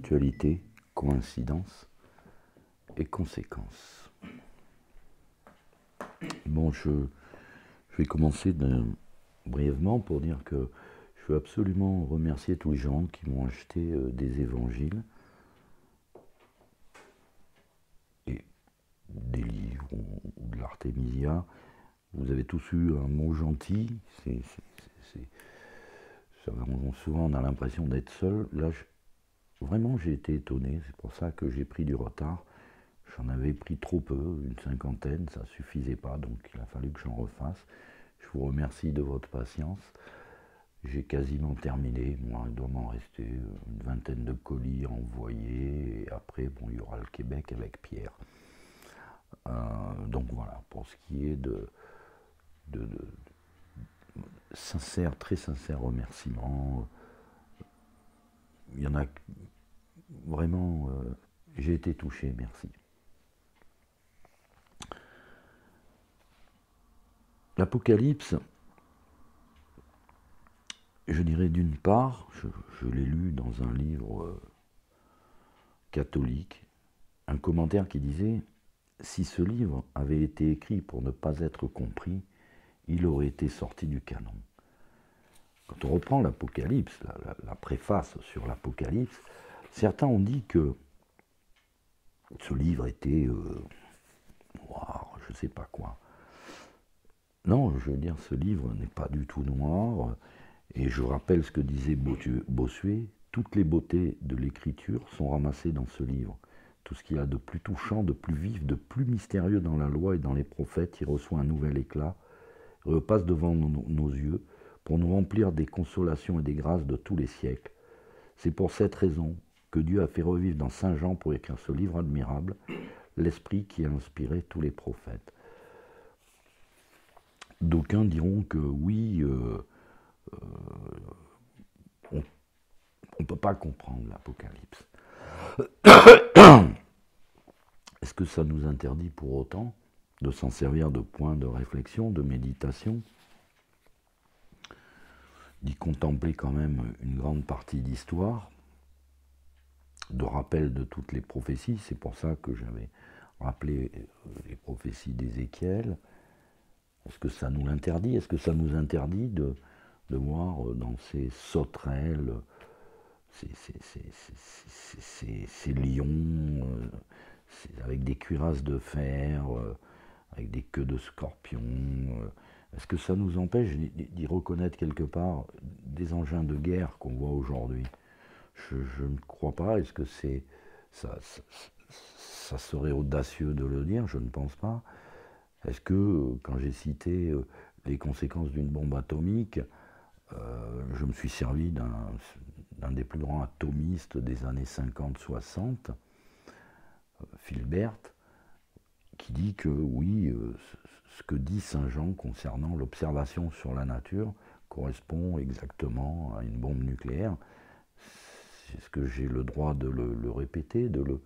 spiritualité, coïncidence et conséquences. Bon, je vais commencer brièvement pour dire que je veux absolument remercier tous les gens qui m'ont acheté des évangiles et des livres ou de l'Artémisia. Vous avez tous eu un mot gentil. Souvent on a l'impression d'être seul. Là, vraiment j'ai été étonné. C'est pour ça que j'ai pris du retard. J'en avais pris trop peu, une cinquantaine, ça ne suffisait pas, donc il a fallu que j'en refasse. Je vous remercie de votre patience. J'ai quasiment terminé. Moi, il doit m'en rester une vingtaine de colis envoyés. Et après, bon, il y aura le Québec avec Pierre. Donc voilà, pour ce qui est de sincères, très sincères remerciements. Il y en a vraiment, j'ai été touché, merci. L'Apocalypse, je dirais d'une part, je l'ai lu dans un livre catholique, un commentaire qui disait « Si ce livre avait été écrit pour ne pas être compris, il aurait été sorti du canon. » Quand on reprend l'Apocalypse, la préface sur l'Apocalypse, certains ont dit que ce livre était noir, je ne sais pas quoi. Non, je veux dire, ce livre n'est pas du tout noir, et je rappelle ce que disait Bossuet, toutes les beautés de l'écriture sont ramassées dans ce livre. Tout ce qu'il y a de plus touchant, de plus vif, de plus mystérieux dans la loi et dans les prophètes, il reçoit un nouvel éclat, repasse devant nos yeux, pour nous remplir des consolations et des grâces de tous les siècles. C'est pour cette raison que Dieu a fait revivre dans Saint Jean pour écrire ce livre admirable, l'esprit qui a inspiré tous les prophètes. D'aucuns diront que oui, on ne peut pas comprendre l'Apocalypse. Est-ce que ça nous interdit pour autant de s'en servir de point de réflexion, de méditation, d'y contempler quand même une grande partie d'histoire, de rappel de toutes les prophéties? C'est pour ça que j'avais rappelé les prophéties d'Ézéchiel. Est-ce que ça nous l'interdit? Est-ce que ça nous interdit de voir dans ces sauterelles, ces lions, avec des cuirasses de fer, avec des queues de scorpions? Est-ce que ça nous empêche d'y reconnaître quelque part des engins de guerre qu'on voit aujourd'hui? Je ne crois pas. Est-ce que ça serait audacieux de le dire? Je ne pense pas. Est-ce que, quand j'ai cité les conséquences d'une bombe atomique, je me suis servi d'un des plus grands atomistes des années 50-60, Philbert, qui dit que oui, ce que dit Saint Jean concernant l'observation sur la nature correspond exactement à une bombe nucléaire. Est-ce que j'ai le droit de le répéter, de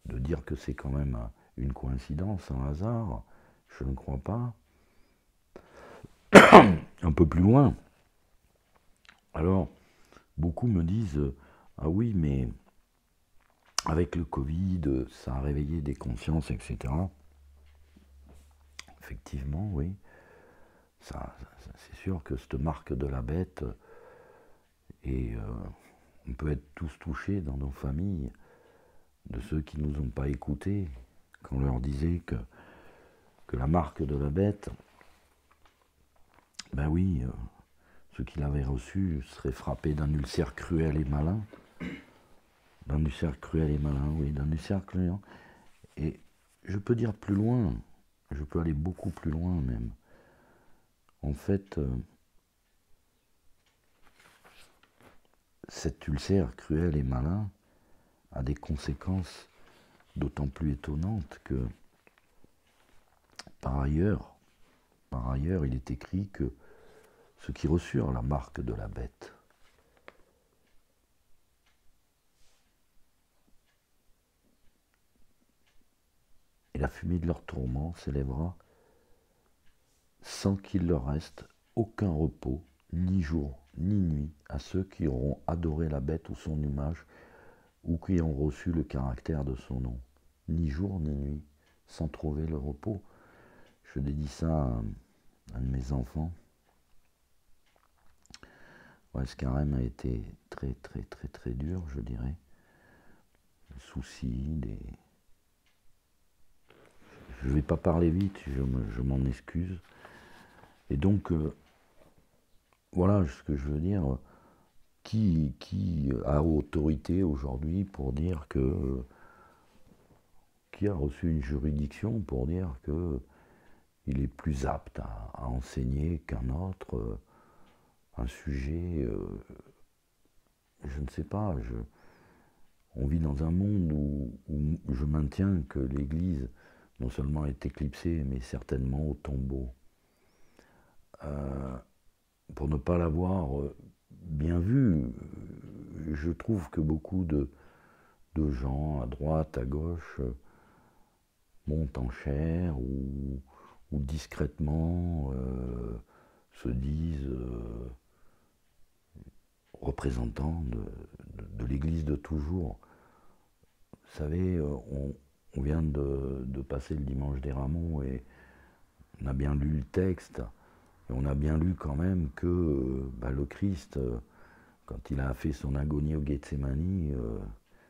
dire que c'est quand même une coïncidence, un hasard? Je ne crois pas. Un peu plus loin. Alors, beaucoup me disent « Ah oui, mais avec le Covid, ça a réveillé des consciences, etc. » Effectivement, oui. C'est sûr que cette marque de la bête, et on peut être tous touchés dans nos familles de ceux qui ne nous ont pas écoutés quand on leur disait que la marque de la bête, ben oui, ceux qui l'avaient reçu seraient frappés d'un ulcère cruel et malin. D'un ulcère cruel et malin, oui, d'un ulcère cruel. Et je peux dire plus loin, je peux aller beaucoup plus loin même. En fait, cet ulcère cruel et malin a des conséquences d'autant plus étonnantes que, par ailleurs, il est écrit que ceux qui reçurent la marque de la bête et la fumée de leur tourment s'élèvera sans qu'il leur reste aucun repos, ni jour, ni nuit, à ceux qui auront adoré la bête ou son image, ou qui ont reçu le caractère de son nom, ni jour ni nuit, sans trouver le repos. Je dédie ça à un de mes enfants. Ouais, ce carême a été très très très très dur, je dirais. Des soucis, Je ne vais pas parler vite, je m'en excuse. Et donc, voilà ce que je veux dire. Qui a autorité aujourd'hui pour dire que... qui a reçu une juridiction pour dire que il est plus apte à enseigner qu'un autre un sujet, je ne sais pas, on vit dans un monde où je maintiens que l'Église non seulement est éclipsée, mais certainement au tombeau. Pour ne pas l'avoir bien vu, je trouve que beaucoup de gens à droite, à gauche, montent en chair ou discrètement se disent représentants de l'Église de toujours. Vous savez, on vient de passer le dimanche des Rameaux et on a bien lu le texte, et on a bien lu quand même que le Christ, quand il a fait son agonie au Gethsémani,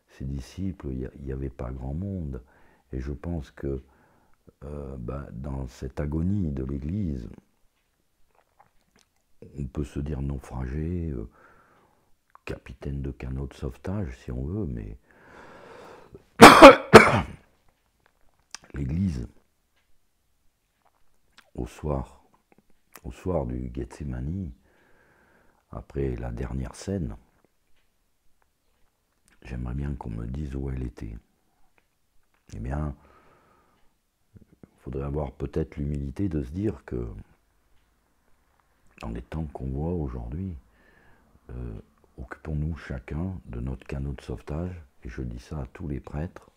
ses disciples, il n'y avait pas grand monde. Et je pense que dans cette agonie de l'Église, on peut se dire naufragé, capitaine de canot de sauvetage si on veut, mais l'Église, au soir du Gethsémani, après la dernière scène, j'aimerais bien qu'on me dise où elle était. Eh bien, il faudrait avoir peut-être l'humilité de se dire que dans les temps qu'on voit aujourd'hui, occupons-nous chacun de notre canot de sauvetage, et je dis ça à tous les prêtres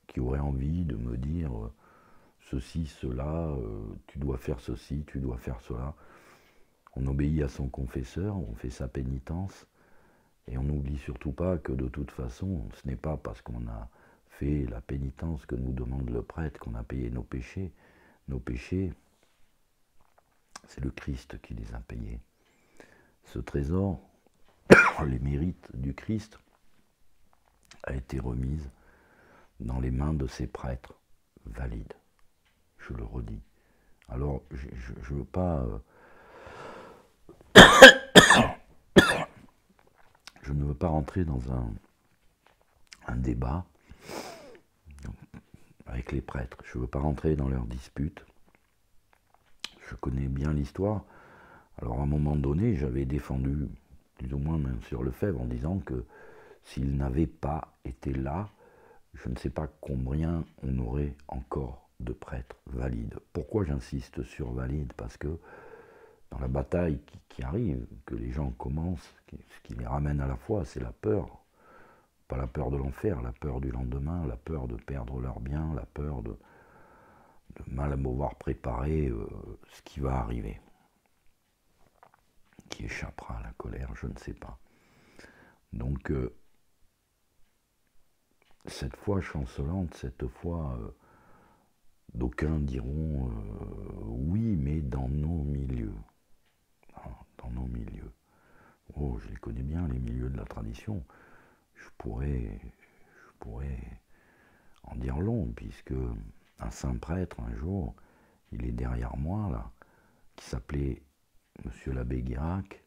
qui auraient envie de me dire ceci, cela, tu dois faire ceci, tu dois faire cela. On obéit à son confesseur, on fait sa pénitence, et on n'oublie surtout pas que de toute façon, ce n'est pas parce qu'on a fait la pénitence que nous demande le prêtre qu'on a payé nos péchés. Nos péchés, c'est le Christ qui les a payés. Ce trésor, les mérites du Christ, a été remise dans les mains de ces prêtres valides. Je le redis. Alors, je ne veux pas... je ne veux pas rentrer dans un débat avec les prêtres. Je ne veux pas rentrer dans leurs disputes. Je connais bien l'histoire. Alors, à un moment donné, j'avais défendu, plus ou moins même sur Lefebvre, en disant que s'il n'avait pas été là, je ne sais pas combien on aurait encore de prêtres valides. Pourquoi j'insiste sur valides? Parce que dans la bataille qui arrive, que les gens commencent, ce qui les ramène à la foi, c'est la peur. Pas la peur de l'enfer, la peur du lendemain, la peur de perdre leurs biens, la peur de mal avoir préparé ce qui va arriver. Qui échappera à la colère, je ne sais pas. Donc, cette foi chancelante, cette foi, d'aucuns diront oui, mais dans nos milieux. Dans nos milieux. Oh, je les connais bien, les milieux de la tradition. Je pourrais en dire long, puisque un saint prêtre, un jour, il est derrière moi, là, qui s'appelait Monsieur l'abbé Guirac,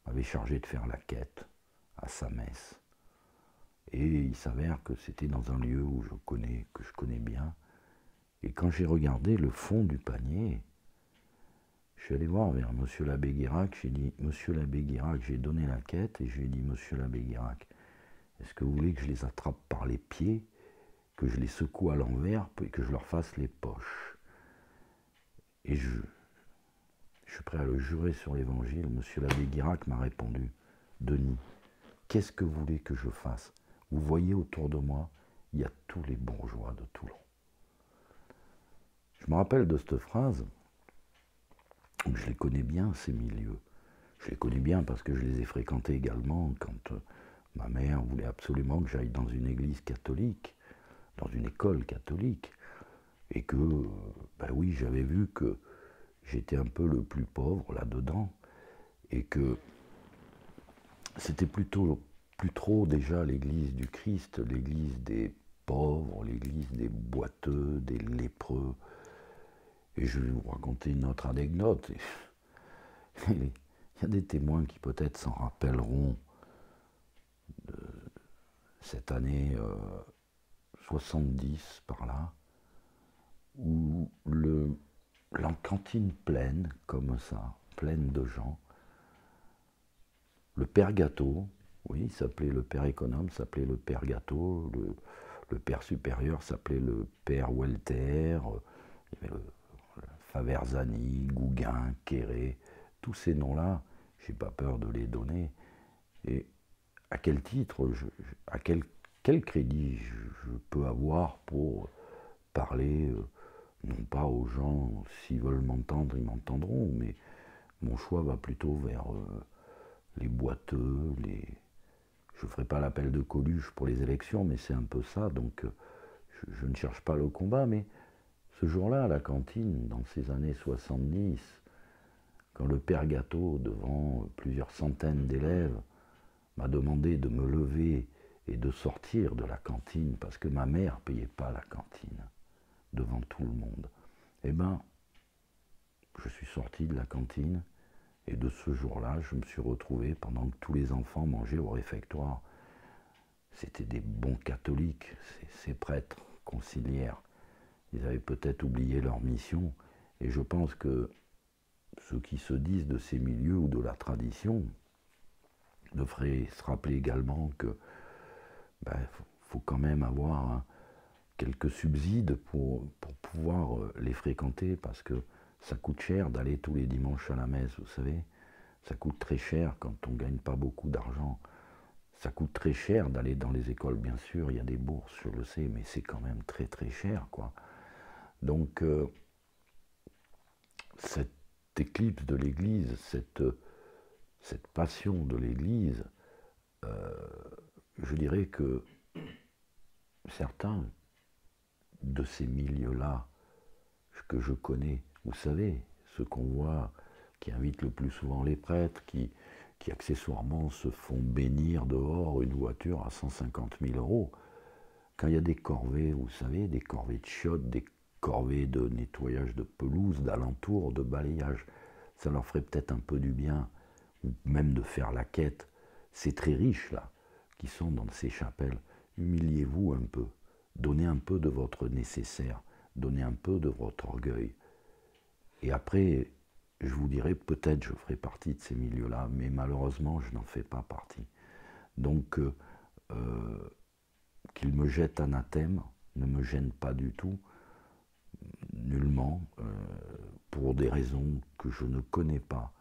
m'avait chargé de faire la quête à sa messe. Et il s'avère que c'était dans un lieu que je connais bien. Et quand j'ai regardé le fond du panier, je suis allé voir vers Monsieur l'abbé Guirac, j'ai dit, Monsieur l'abbé Guirac, j'ai donné la quête, et je lui ai dit, Monsieur l'abbé Guirac, est-ce que vous voulez que je les attrape par les pieds, que je les secoue à l'envers, et que je leur fasse les poches? Et je suis prêt à le jurer sur l'évangile. Monsieur l'abbé Guirac m'a répondu, Denis, qu'est-ce que vous voulez que je fasse? Vous voyez autour de moi, il y a tous les bourgeois de Toulon. Je me rappelle de cette phrase, je les connais bien, ces milieux. Je les connais bien parce que je les ai fréquentés également quand Ma mère voulait absolument que j'aille dans une église catholique, dans une école catholique, et que, ben oui, j'avais vu que j'étais un peu le plus pauvre là-dedans, et que c'était plus trop déjà l'église du Christ, l'église des pauvres, l'église des boiteux, des lépreux. Et je vais vous raconter une autre anecdote. Il y a des témoins qui peut-être s'en rappelleront de cette année 70 par là, où la cantine pleine, comme ça, pleine de gens, le père Gâteau, oui, il s'appelait le père économe, s'appelait le père Gâteau, le père supérieur s'appelait le père Welter, il y avait le Faverzani, Gouguin, Quéré, tous ces noms-là, j'ai pas peur de les donner. Et à quel titre, à quel crédit je peux avoir pour parler, non pas aux gens, s'ils veulent m'entendre, ils m'entendront, mais mon choix va plutôt vers les boiteux, je ne ferai pas l'appel de Coluche pour les élections, mais c'est un peu ça, donc je ne cherche pas le combat, mais ce jour-là, à la cantine, dans ces années 70, quand le père Gâteau, devant plusieurs centaines d'élèves, m'a demandé de me lever et de sortir de la cantine, parce que ma mère ne payait pas la cantine, devant tout le monde, eh ben, je suis sorti de la cantine, et de ce jour-là, je me suis retrouvé pendant que tous les enfants mangeaient au réfectoire. C'était des bons catholiques, ces prêtres conciliaires. Ils avaient peut-être oublié leur mission, et je pense que ceux qui se disent de ces milieux ou de la tradition devraient se rappeler également que faut quand même avoir quelques subsides pour pouvoir les fréquenter, parce que ça coûte cher d'aller tous les dimanches à la messe, vous savez. Ça coûte très cher quand on ne gagne pas beaucoup d'argent. Ça coûte très cher d'aller dans les écoles, bien sûr, il y a des bourses, je le sais, mais c'est quand même très très cher, quoi. Donc, cette éclipse de l'Église, cette passion de l'Église, je dirais que certains de ces milieux-là que je connais, vous savez, ceux qu'on voit, qui invitent le plus souvent les prêtres, qui accessoirement se font bénir dehors une voiture à 150 000 euros, quand il y a des corvées, vous savez, des corvées de chiottes, des corvées de nettoyage de pelouse, d'alentour, de balayage, ça leur ferait peut-être un peu du bien, ou même de faire la quête. Ces très riches, là, qui sont dans ces chapelles, humiliez-vous un peu, donnez un peu de votre nécessaire, donnez un peu de votre orgueil. Et après, je vous dirai, peut-être je ferai partie de ces milieux-là, mais malheureusement, je n'en fais pas partie. Donc, qu'il me jette anathème ne me gêne pas du tout, nullement, pour des raisons que je ne connais pas.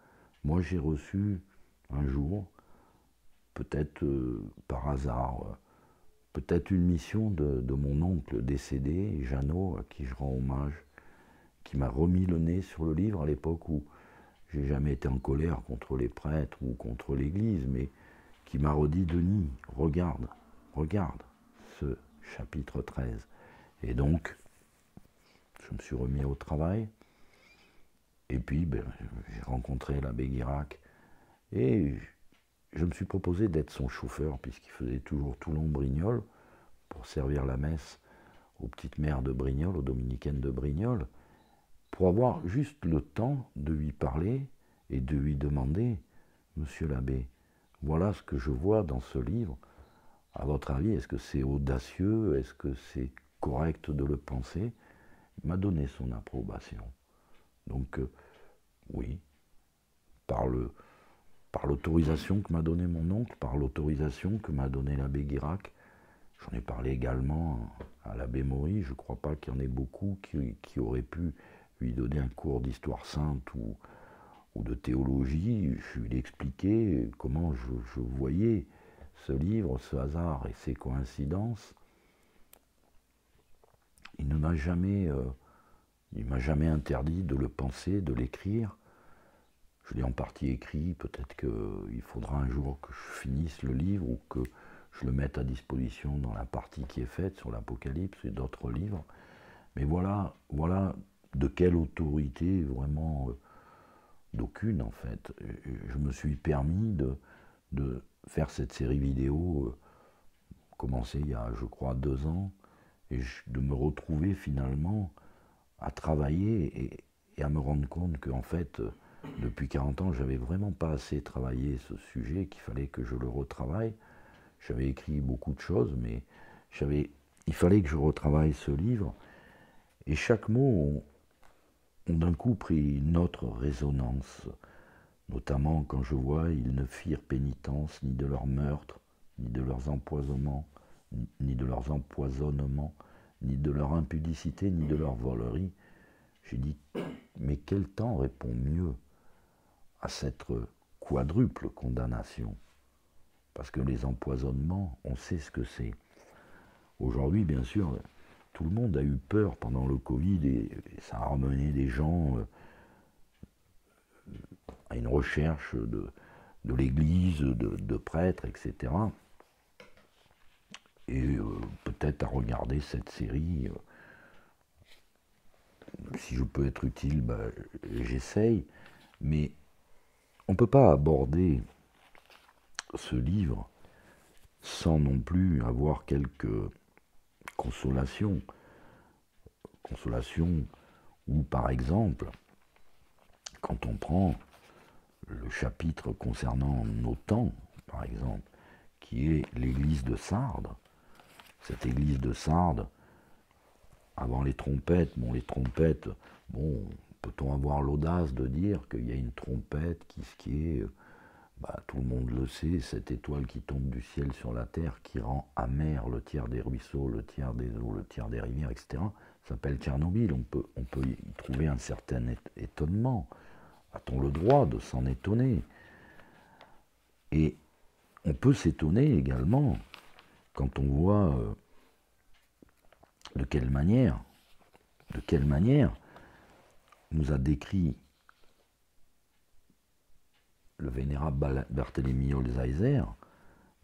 Moi, j'ai reçu un jour, peut-être par hasard, peut-être une mission de mon oncle décédé, Jeannot, à qui je rends hommage, qui m'a remis le nez sur le livre à l'époque où j'ai jamais été en colère contre les prêtres ou contre l'Église, mais qui m'a redit, Denis, regarde ce chapitre 13. Et donc, je me suis remis au travail, et puis j'ai rencontré l'abbé Guirac, et je me suis proposé d'être son chauffeur, puisqu'il faisait toujours Toulon-Brignoles, pour servir la messe aux petites mères de Brignoles, aux dominicaines de Brignoles, pour avoir juste le temps de lui parler et de lui demander, Monsieur l'abbé, voilà ce que je vois dans ce livre. À votre avis, est-ce que c'est audacieux? Est-ce que c'est correct de le penser? Il m'a donné son approbation. Donc, oui, par l'autorisation que m'a donnée mon oncle, par l'autorisation que m'a donnée l'abbé Guirac, j'en ai parlé également à l'abbé Maury. Je ne crois pas qu'il y en ait beaucoup qui auraient pu lui donner un cours d'histoire sainte ou de théologie. Je lui ai expliqué comment je voyais ce livre, ce hasard et ces coïncidences. Il ne m'a jamais, interdit de le penser, de l'écrire. Je l'ai en partie écrit, peut-être qu'il faudra un jour que je finisse le livre ou que je le mette à disposition dans la partie qui est faite sur l'Apocalypse et d'autres livres. Mais voilà de quelle autorité, vraiment d'aucune en fait. Je me suis permis de faire cette série vidéo, commencée il y a je crois 2 ans, et de me retrouver finalement à travailler et à me rendre compte qu'en fait, depuis 40 ans, j'avais vraiment pas assez travaillé ce sujet, qu'il fallait que je le retravaille. J'avais écrit beaucoup de choses, mais il fallait que je retravaille ce livre. Et chaque mot ont d'un coup pris une autre résonance, notamment quand je vois ils ne firent pénitence ni de leurs meurtres, ni de leurs empoisonnements, ni de leurs empoisonnements, ni de leur impudicité, ni de leur volerie. J'ai dit, mais quel temps répond mieux à cette quadruple condamnation? Parce que les empoisonnements, on sait ce que c'est. Aujourd'hui, bien sûr, tout le monde a eu peur pendant le Covid et ça a ramené des gens à une recherche de l'Église, de prêtres, etc. Et peut-être à regarder cette série. Si je peux être utile, j'essaye. Mais on ne peut pas aborder ce livre sans non plus avoir quelques consolations. Consolations où, par exemple, quand on prend le chapitre concernant nos temps, par exemple, qui est l'église de Sardes, cette église de Sardes, avant les trompettes, peut-on avoir l'audace de dire qu'il y a une trompette qui est, tout le monde le sait, cette étoile qui tombe du ciel sur la terre, qui rend amer le tiers des ruisseaux, le tiers des eaux, le tiers des rivières, etc., s'appelle Tchernobyl. On peut y trouver un certain étonnement. A-t-on le droit de s'en étonner? Et on peut s'étonner également quand on voit de quelle manière nous a décrit le vénérable Barthélemy Holzheiser,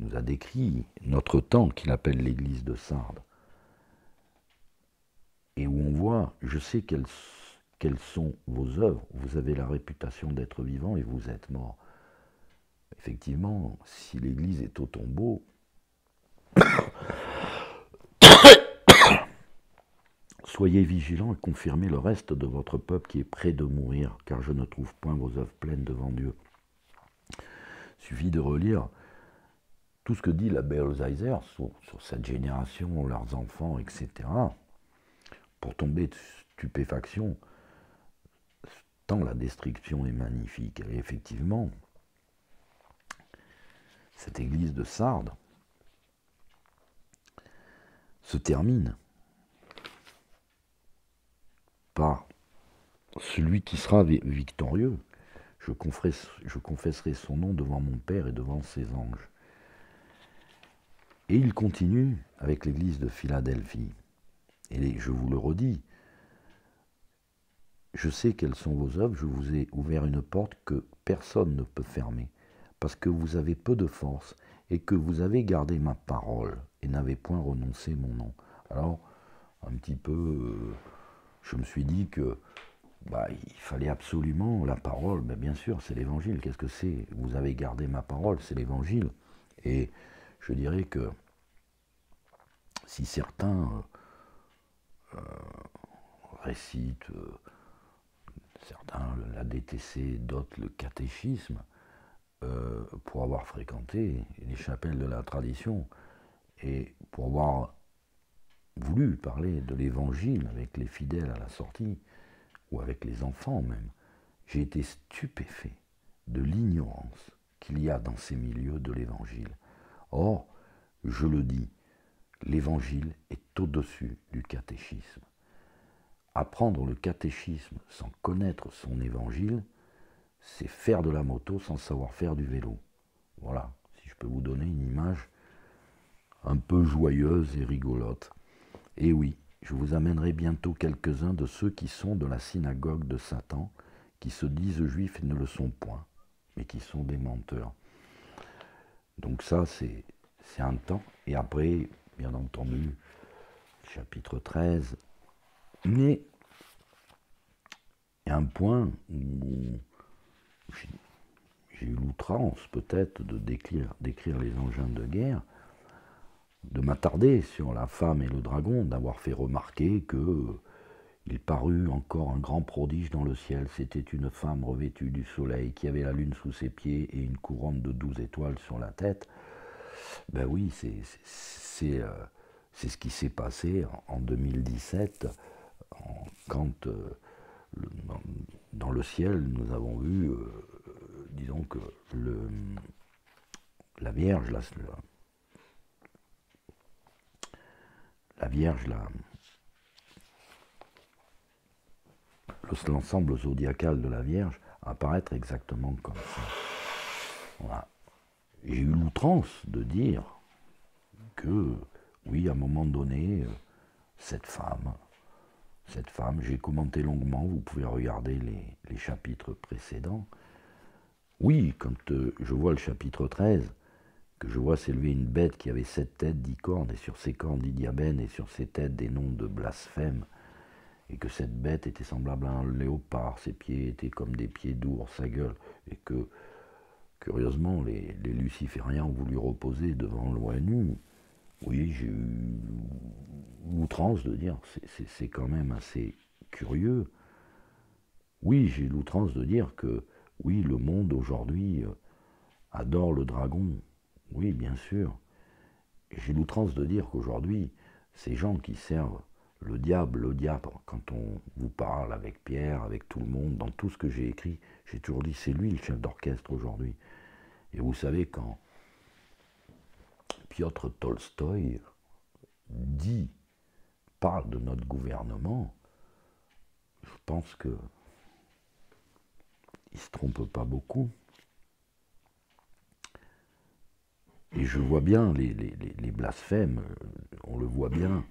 nous a décrit notre temps qu'il appelle l'église de Sardes, et où on voit, je sais quelles sont vos œuvres, vous avez la réputation d'être vivant et vous êtes mort. Effectivement, si l'église est au tombeau, soyez vigilants et confirmez le reste de votre peuple qui est près de mourir, car je ne trouve point vos œuvres pleines devant Dieu. Il suffit de relire tout ce que dit l'abbé Holzheiser sur cette génération, leurs enfants, etc., pour tomber de stupéfaction, tant la destruction est magnifique. Et effectivement, cette église de Sardes se termine par celui qui sera victorieux. Je confesserai son nom devant mon Père et devant ses anges. Et il continue avec l'église de Philadelphie. Et je vous le redis, je sais quelles sont vos œuvres, je vous ai ouvert une porte que personne ne peut fermer, parce que vous avez peu de force et que vous avez gardé ma parole et n'avez point renoncé mon nom. Alors, un petit peu, je me suis dit que il fallait absolument la parole, mais bien sûr, c'est l'évangile. Qu'est-ce que c'est? Vous avez gardé ma parole, c'est l'évangile. Et je dirais que si certains récitent, certains la DTC, d'autres le catéchisme, pour avoir fréquenté les chapelles de la tradition et pour avoir voulu parler de l'évangile avec les fidèles à la sortie, ou avec les enfants même, j'ai été stupéfait de l'ignorance qu'il y a dans ces milieux de l'évangile. Or, je le dis, l'évangile est au-dessus du catéchisme. Apprendre le catéchisme sans connaître son évangile, c'est faire de la moto sans savoir faire du vélo. Voilà, si je peux vous donner une image un peu joyeuse et rigolote. Et oui, je vous amènerai bientôt quelques-uns de ceux qui sont de la synagogue de Satan, qui se disent juifs et ne le sont point, mais qui sont des menteurs. Donc ça, c'est c'est un temps. Et après, bien entendu, chapitre 13. Mais il y a un point où j'ai eu l'outrance peut-être de décrire les engins de guerre, de m'attarder sur la femme et le dragon, d'avoir fait remarquer que il parut encore un grand prodige dans le ciel. C'était une femme revêtue du soleil, qui avait la lune sous ses pieds et une couronne de 12 étoiles sur la tête. Ben oui, c'est ce qui s'est passé en 2017, quand dans le ciel, nous avons vu, disons que la Vierge, la Vierge, l'ensemble zodiacal de la Vierge apparaître exactement comme ça. Voilà. J'ai eu l'outrance de dire que, oui, à un moment donné, cette femme, j'ai commenté longuement, vous pouvez regarder les chapitres précédents. Oui, quand je vois le chapitre 13, que je vois s'élever une bête qui avait 7 têtes, 10 cornes, et sur ses cornes 10 diabènes, et sur ses têtes des noms de blasphème, et que cette bête était semblable à un léopard, ses pieds étaient comme des pieds d'ours, sa gueule, et que, curieusement, les lucifériens ont voulu reposer devant l'ONU. Oui, j'ai eu l'outrance de dire, c'est quand même assez curieux. Oui, j'ai eu l'outrance de dire que, oui, le monde aujourd'hui adore le dragon. Oui, bien sûr. J'ai l'outrance de dire qu'aujourd'hui, ces gens qui servent le diable, quand on vous parle avec Pierre, avec tout le monde, dans tout ce que j'ai écrit, j'ai toujours dit c'est lui le chef d'orchestre aujourd'hui. Et vous savez, quand Piotr Tolstoï parle de notre gouvernement, je pense que il ne se trompe pas beaucoup. Et je vois bien les blasphèmes, on le voit bien,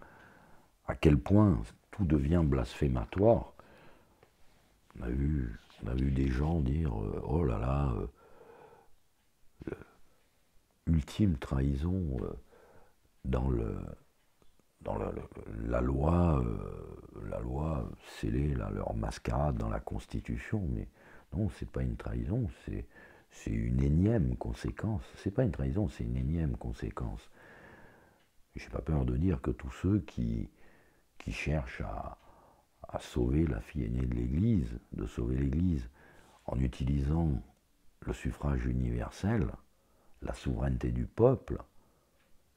à quel point tout devient blasphématoire. On a vu des gens dire oh là là, ultime trahison dans la loi scellée, leur mascarade dans la Constitution. Mais non, c'est pas une trahison, c'est une énième conséquence. C'est pas une trahison, c'est une énième conséquence. J'ai pas peur de dire que tous ceux qui cherchent à sauver la fille aînée de l'Église, de sauver l'Église en utilisant le suffrage universel, la souveraineté du peuple,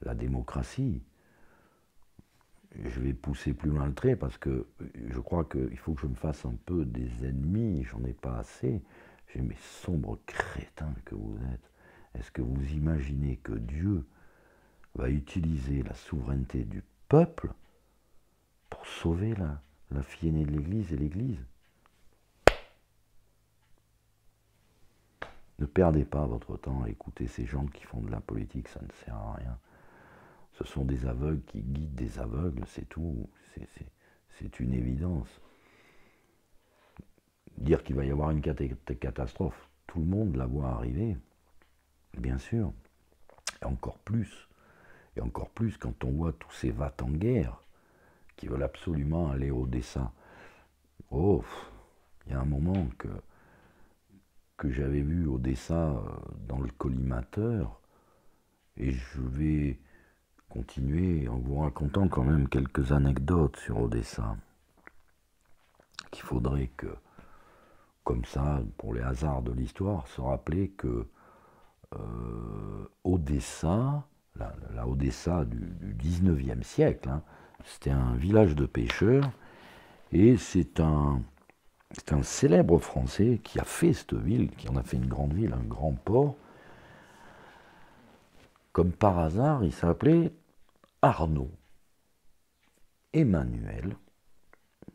la démocratie. Je vais pousser plus loin le trait parce que je crois qu'il faut que je me fasse un peu des ennemis, j'en ai pas assez. J'ai mes sombres crétins que vous êtes. Est-ce que vous imaginez que Dieu va utiliser la souveraineté du peuple pour sauver la fille aînée de l'Église et l'Église? Ne perdez pas votre temps à écouter ces gens qui font de la politique, ça ne sert à rien. Ce sont des aveugles qui guident des aveugles, c'est tout. C'est une évidence. Dire qu'il va y avoir une catastrophe, tout le monde la voit arriver, bien sûr. Et encore plus quand on voit tous ces va-t-en-guerre qui veulent absolument aller au dessin. Oh, il y a un moment que j'avais vu Odessa dans le collimateur, et je vais continuer en vous racontant quand même quelques anecdotes sur Odessa, qu'il faudrait que, comme ça, pour les hasards de l'histoire, se rappeler que Odessa, la Odessa du 19e siècle, hein, c'était un village de pêcheurs, et c'est un célèbre Français qui a fait cette ville, qui en a fait une grande ville, un grand port. Comme par hasard, il s'appelait Arnaud Emmanuel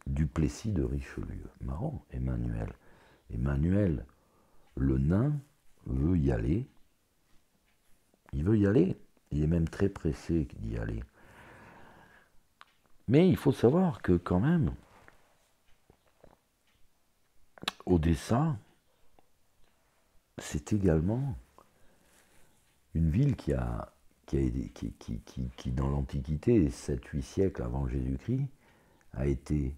Duplessis de Richelieu. Marrant, Emmanuel. Emmanuel, le nain, veut y aller. Il veut y aller. Il est même très pressé d'y aller. Mais il faut savoir que quand même, Odessa, c'est également une ville qui a qui dans l'Antiquité, 7-8 siècles avant Jésus-Christ, a été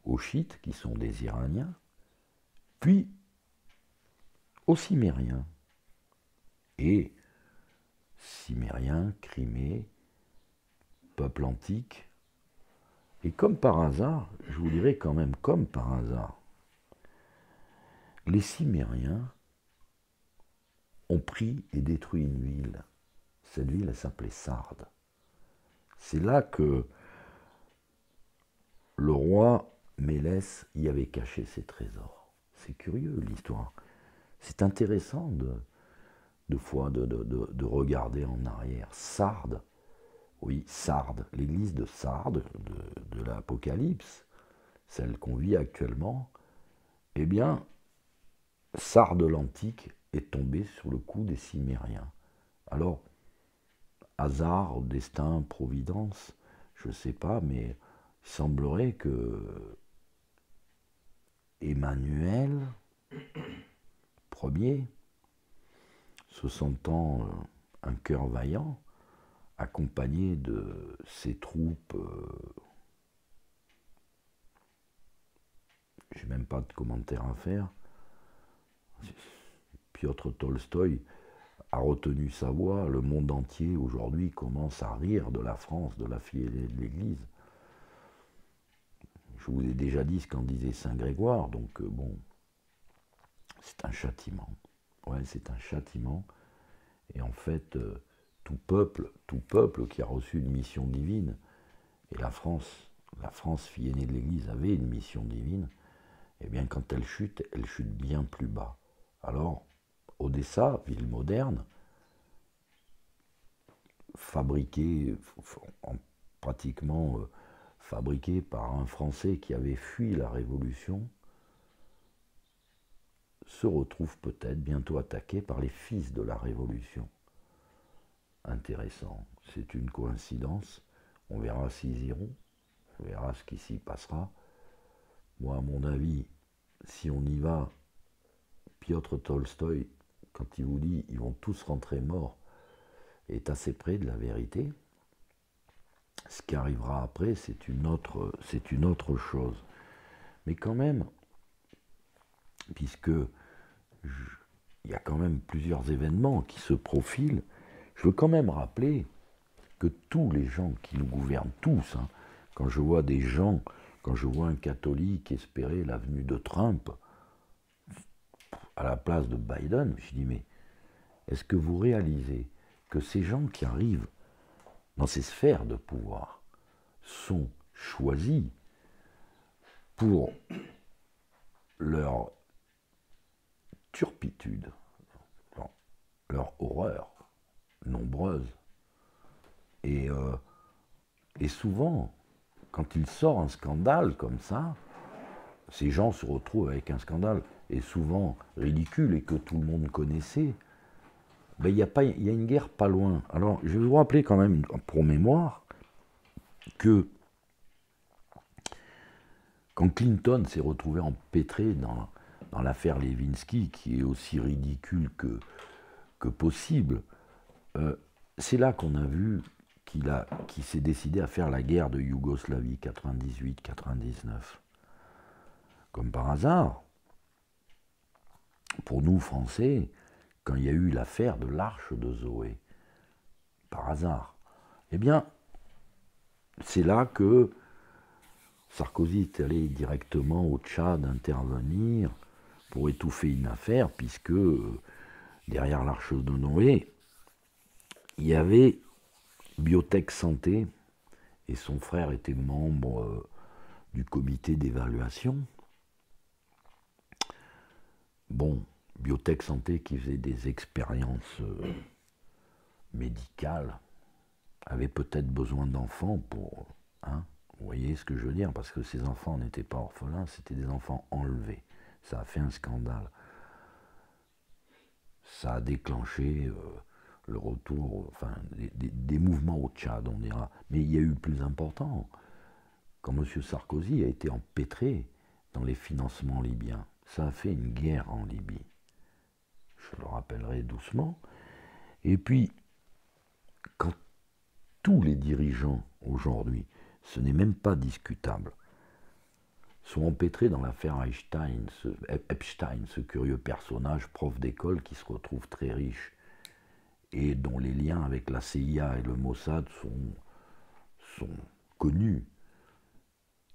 aux Chiites, qui sont des Iraniens, puis aux Cimériens. Et Cimériens, Crimée, peuple antique. Et comme par hasard, je vous dirais quand même comme par hasard, les Cimériens ont pris et détruit une ville. Cette ville, elle s'appelait Sardes. C'est là que le roi Mélès y avait caché ses trésors. C'est curieux l'histoire. C'est intéressant de regarder en arrière. Sardes, oui, Sardes, l'église de Sardes, de l'Apocalypse, celle qu'on vit actuellement, eh bien, Sardes l'Antique est tombée sur le coup des Cimériens. Alors, hasard, destin, providence, je ne sais pas, mais il semblerait que Emmanuel Ier, se sentant un cœur vaillant, accompagné de ses troupes, je n'ai même pas de commentaire à faire, Piotr Tolstoï a retenu sa voix, le monde entier aujourd'hui commence à rire de la France, de la fille de l'Église. Je vous ai déjà dit ce qu'en disait Saint Grégoire, donc bon, c'est un châtiment. Ouais, c'est un châtiment. Et en fait, tout peuple qui a reçu une mission divine, et la France, fille aînée de l'Église, avait une mission divine, et bien quand elle chute bien plus bas. Alors, Odessa, ville moderne, pratiquement fabriquée par un Français qui avait fui la Révolution, se retrouve peut-être bientôt attaquée par les fils de la Révolution. Intéressant, c'est une coïncidence, on verra s'ils iront, on verra ce qui s'y passera. Moi, à mon avis, si on y va, Piotr Tolstoï, quand il vous dit ils vont tous rentrer morts, est assez près de la vérité. Ce qui arrivera après, c'est une autre chose. Mais quand même, puisque il y a quand même plusieurs événements qui se profilent, je veux quand même rappeler que tous les gens qui nous gouvernent, tous, hein, quand je vois des gens, quand je vois un catholique espérer la venue de Trump à la place de Biden, je dis mais est-ce que vous réalisez que ces gens qui arrivent dans ces sphères de pouvoir sont choisis pour leur turpitude, leur horreur nombreuse. Et souvent, quand il sort un scandale comme ça, ces gens se retrouvent avec un scandale, et souvent ridicule et que tout le monde connaissait. Ben, il y a une guerre pas loin. Alors, je vais vous rappeler quand même, pour mémoire, que quand Clinton s'est retrouvé empêtré dans l'affaire Lewinsky, qui est aussi ridicule que possible, c'est là qu'on a vu qu'il s'est décidé à faire la guerre de Yougoslavie 98-99. Comme par hasard, pour nous Français, quand il y a eu l'affaire de l'Arche de Zoé, par hasard, eh bien, c'est là que Sarkozy est allé directement au Tchad intervenir pour étouffer une affaire, puisque derrière l'Arche de Noé, il y avait Biotech Santé, et son frère était membre du comité d'évaluation. Bon, Biotech Santé qui faisait des expériences médicales, avait peut-être besoin d'enfants pour... Hein, vous voyez ce que je veux dire? Parce que ces enfants n'étaient pas orphelins, c'était des enfants enlevés. Ça a fait un scandale. Ça a déclenché le retour, enfin, des mouvements au Tchad, on dira. Mais il y a eu plus important. Quand M. Sarkozy a été empêtré dans les financements libyens, ça a fait une guerre en Libye. Je le rappellerai doucement. Et puis, quand tous les dirigeants aujourd'hui, ce n'est même pas discutable, sont empêtrés dans l'affaire Epstein, ce curieux personnage, prof d'école qui se retrouve très riche et dont les liens avec la CIA et le Mossad sont connus.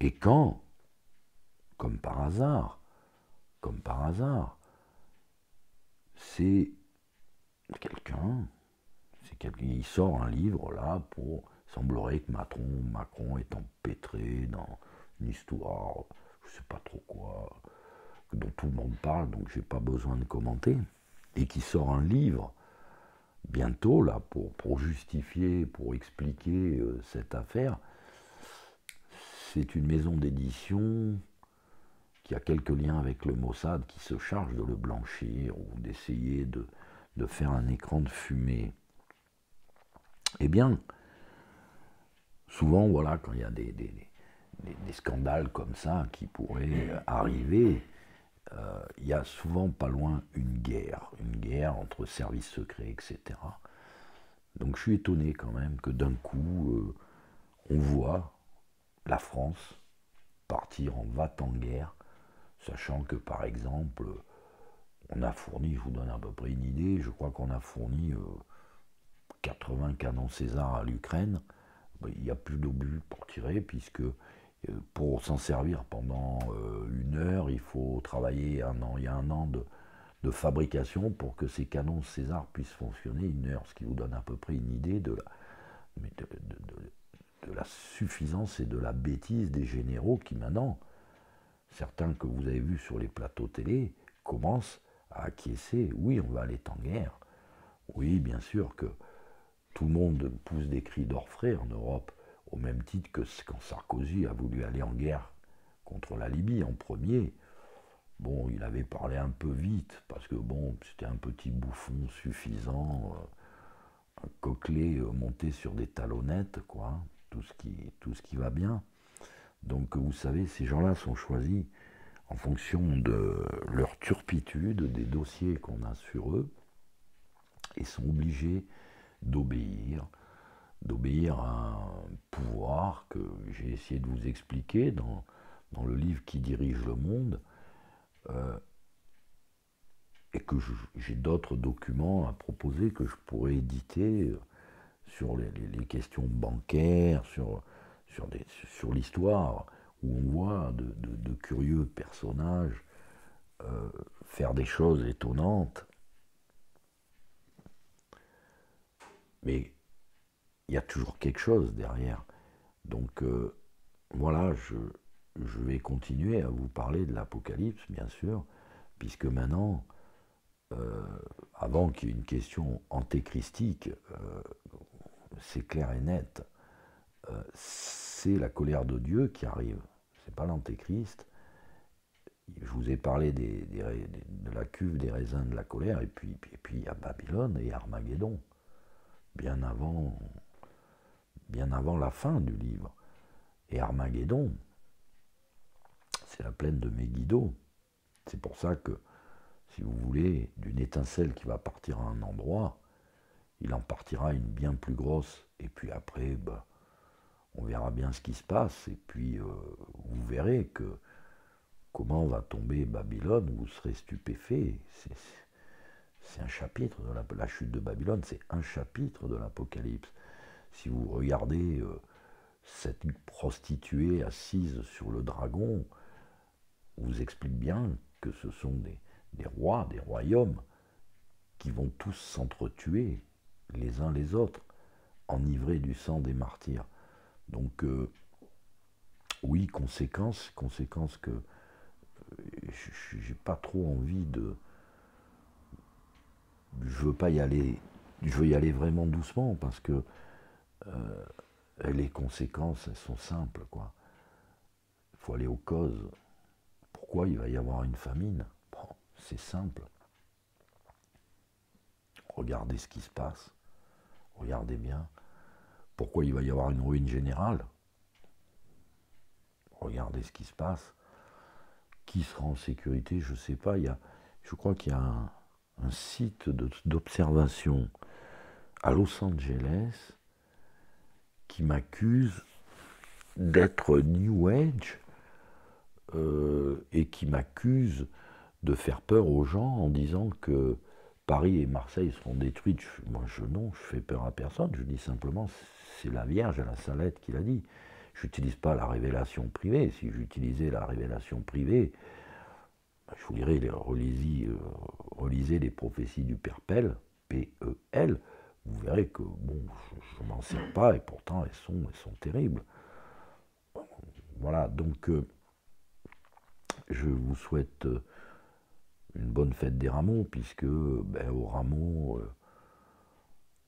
Et quand, comme par hasard, c'est quelqu'un, il sort un livre là pour, semblerait que Macron est empêtré dans une histoire, je sais pas trop quoi, dont tout le monde parle, donc j'ai pas besoin de commenter, et qui sort un livre bientôt là pour justifier, pour expliquer cette affaire. C'est une maison d'édition qui a quelques liens avec le Mossad, qui se charge de le blanchir ou d'essayer de faire un écran de fumée. Eh bien, souvent, voilà, quand il y a des scandales comme ça qui pourraient arriver, il y a souvent pas loin une guerre entre services secrets, etc. Donc je suis étonné quand même que d'un coup, on voit la France partir en va-t-en-guerre, sachant que par exemple, on a fourni, je vous donne à peu près une idée, je crois qu'on a fourni 80 canons César à l'Ukraine. Il n'y a plus d'obus pour tirer, puisque pour s'en servir pendant une heure, il faut travailler un an. Il y a un an de fabrication pour que ces canons César puissent fonctionner une heure, ce qui vous donne à peu près une idée de la suffisance et de la bêtise des généraux qui maintenant, certains que vous avez vus sur les plateaux télé, commencent à acquiescer. Oui, on va aller en guerre. Oui, bien sûr que tout le monde pousse des cris d'orfraie en Europe, au même titre que quand Sarkozy a voulu aller en guerre contre la Libye en premier. Bon, il avait parlé un peu vite, parce que bon, c'était un petit bouffon suffisant, un coquelet monté sur des talonnettes, quoi, tout ce qui va bien. Donc vous savez, ces gens-là sont choisis en fonction de leur turpitude, des dossiers qu'on a sur eux, et sont obligés d'obéir à un pouvoir que j'ai essayé de vous expliquer dans le livre Qui dirige le monde, et que j'ai d'autres documents à proposer que je pourrais éditer sur les questions bancaires, sur l'histoire, où on voit de curieux personnages faire des choses étonnantes. Mais il y a toujours quelque chose derrière. Donc voilà, je vais continuer à vous parler de l'Apocalypse, bien sûr, puisque maintenant, avant qu'il y ait une question antéchristique, c'est clair et net, c'est la colère de Dieu qui arrive, c'est pas l'antéchrist. Je vous ai parlé de la cuve des raisins de la colère, et puis il y a Babylone et Armageddon, bien avant la fin du livre. Et Armageddon, c'est la plaine de Megiddo. C'est pour ça que, si vous voulez, d'une étincelle qui va partir à un endroit, il en partira une bien plus grosse. Et puis après, on verra bien ce qui se passe. Et puis, vous verrez que comment va tomber Babylone, vous serez stupéfait. C'est un chapitre de la chute de Babylone, c'est un chapitre de l'Apocalypse. Si vous regardez cette prostituée assise sur le dragon, vous explique bien que ce sont des rois, des royaumes, qui vont tous s'entretuer les uns les autres, enivrés du sang des martyrs. Donc, oui, conséquence que j'ai pas trop envie de... Je veux pas y aller... Je veux y aller vraiment doucement, parce que les conséquences, elles sont simples, quoi. Il faut aller aux causes. Pourquoi il va y avoir une famine? Bon, c'est simple. Regardez ce qui se passe. Regardez bien. Pourquoi il va y avoir une ruine générale? Regardez ce qui se passe. Qui sera en sécurité? Je ne sais pas. Je crois qu'il y a un site d'observation à Los Angeles qui m'accuse d'être New Age et qui m'accuse de faire peur aux gens en disant que Paris et Marseille seront détruites. Moi, non, je fais peur à personne. Je dis simplement, c'est la Vierge à la Salette qui l'a dit. Je n'utilise pas la révélation privée. Si j'utilisais la révélation privée, je vous dirais, relisez les prophéties du Père Pell, P-E-L, vous verrez que, bon, je ne m'en sers pas, et pourtant, elles sont terribles. Voilà, donc, je vous souhaite une bonne fête des Rameaux, puisque, au Rameau,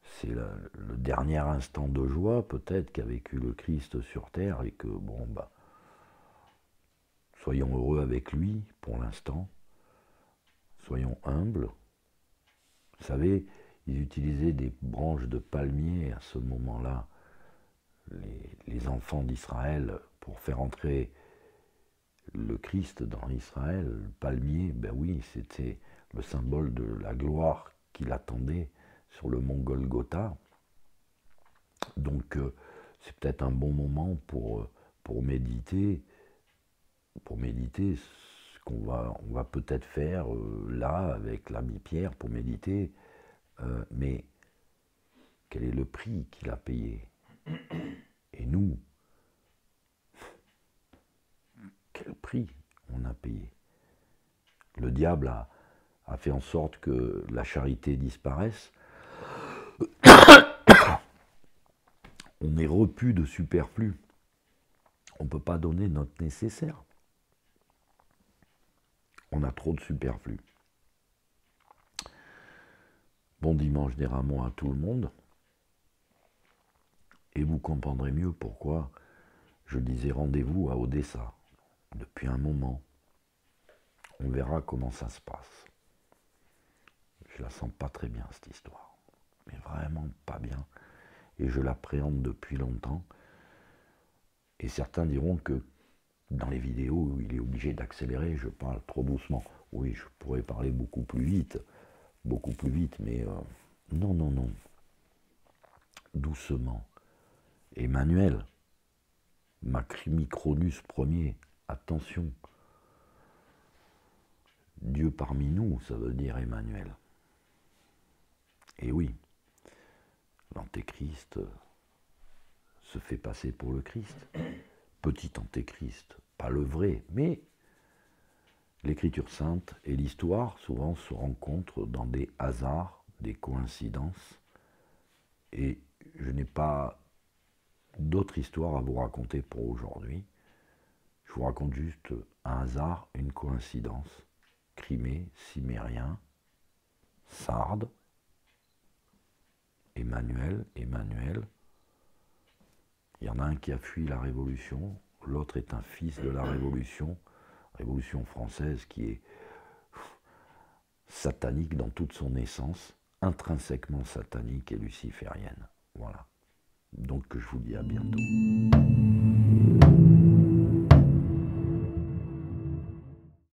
c'est le dernier instant de joie, peut-être, qu'a vécu le Christ sur terre, et que, bon, soyons heureux avec lui, pour l'instant. Soyons humbles. Vous savez, ils utilisaient des branches de palmier à ce moment-là, les enfants d'Israël, pour faire entrer le Christ dans Israël. Le palmier, ben oui, c'était le symbole de la gloire qui l'attendait sur le mont Golgotha. Donc, c'est peut-être un bon moment pour méditer, ce qu'on va peut-être faire là avec l'ami Pierre pour méditer, mais quel est le prix qu'il a payé? Et nous, quel prix on a payé? Le diable a fait en sorte que la charité disparaisse. On est repu de superflu. On ne peut pas donner notre nécessaire. On a trop de superflu. Bon dimanche des Rameaux à tout le monde. Et vous comprendrez mieux pourquoi je disais rendez-vous à Odessa. Depuis un moment, on verra comment ça se passe. Je la sens pas très bien, cette histoire. Mais vraiment pas bien. Et je l'appréhende depuis longtemps. Et certains diront que dans les vidéos, il est obligé d'accélérer, je parle trop doucement. Oui, je pourrais parler beaucoup plus vite, mais non, non, non. Doucement. Emmanuel, Macrimicronus Ier, attention. Dieu parmi nous, ça veut dire Emmanuel. Et oui, l'antéchrist se fait passer pour le Christ. Petit antéchrist, pas le vrai, mais l'Écriture sainte et l'histoire souvent se rencontrent dans des hasards, des coïncidences, et je n'ai pas d'autre histoire à vous raconter pour aujourd'hui. Je vous raconte juste un hasard, une coïncidence. Crimée, Cimérien, Sardes, Emmanuel. Il y en a un qui a fui la Révolution, l'autre est un fils de la Révolution française qui est satanique dans toute son essence, intrinsèquement satanique et luciférienne. Voilà. Donc je vous dis à bientôt.